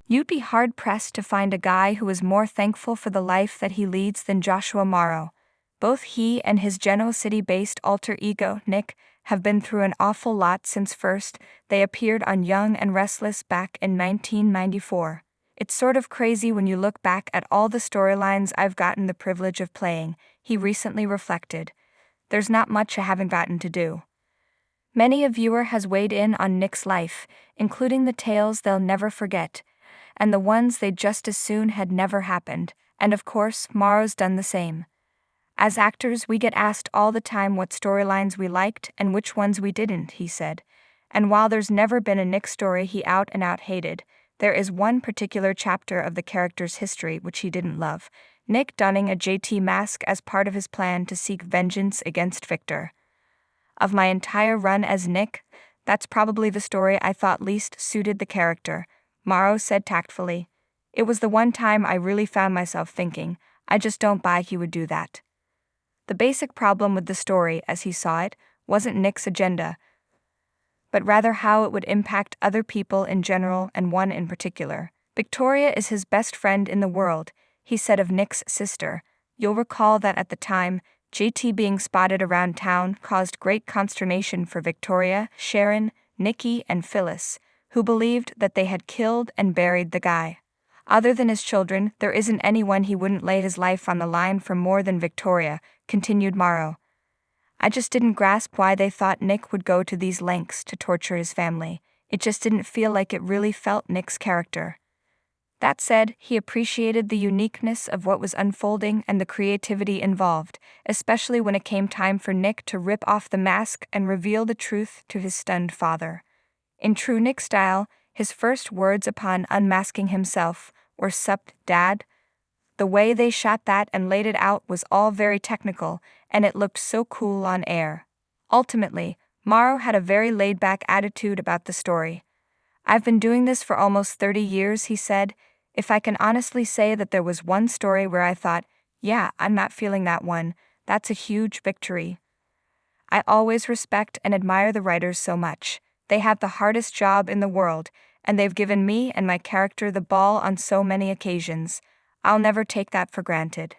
You'd be hard-pressed to find a guy who is more thankful for the life that he leads than Joshua Morrow. Both he and his Genoa City-based alter ego, Nick, have been through an awful lot since first they appeared on Young and Restless back in 1994. It's sort of crazy when you look back at all the storylines I've gotten the privilege of playing, he recently reflected. There's not much I haven't gotten to do. Many a viewer has weighed in on Nick's life, including the tales they'll never forget, and the ones they just as soon had never happened, and of course, Morrow's done the same. As actors, we get asked all the time what storylines we liked and which ones we didn't, he said. And while there's never been a Nick story he out and out hated, there is one particular chapter of the character's history which he didn't love, Nick donning a JT mask as part of his plan to seek vengeance against Victor. Of my entire run as Nick, that's probably the story I thought least suited the character, Morrow said tactfully. It was the one time I really found myself thinking, I just don't buy he would do that. The basic problem with the story, as he saw it, wasn't Nick's agenda, but rather how it would impact other people in general and one in particular. Victoria is his best friend in the world, he said of Nick's sister. You'll recall that at the time, JT being spotted around town caused great consternation for Victoria, Sharon, Nikki, and Phyllis, who believed that they had killed and buried the guy. Other than his children, there isn't anyone he wouldn't lay his life on the line for more than Victoria, continued Morrow. I just didn't grasp why they thought Nick would go to these lengths to torture his family. It just didn't feel like it really felt Nick's character. That said, he appreciated the uniqueness of what was unfolding and the creativity involved, especially when it came time for Nick to rip off the mask and reveal the truth to his stunned father. In true Nick style, his first words upon unmasking himself were "Sup, Dad?" The way they shot that and laid it out was all very technical, and it looked so cool on air. Ultimately, Morrow had a very laid-back attitude about the story. I've been doing this for almost 30 years, he said. If I can honestly say that there was one story where I thought, yeah, I'm not feeling that one, that's a huge victory. I always respect and admire the writers so much. They have the hardest job in the world, and they've given me and my character the ball on so many occasions. I'll never take that for granted.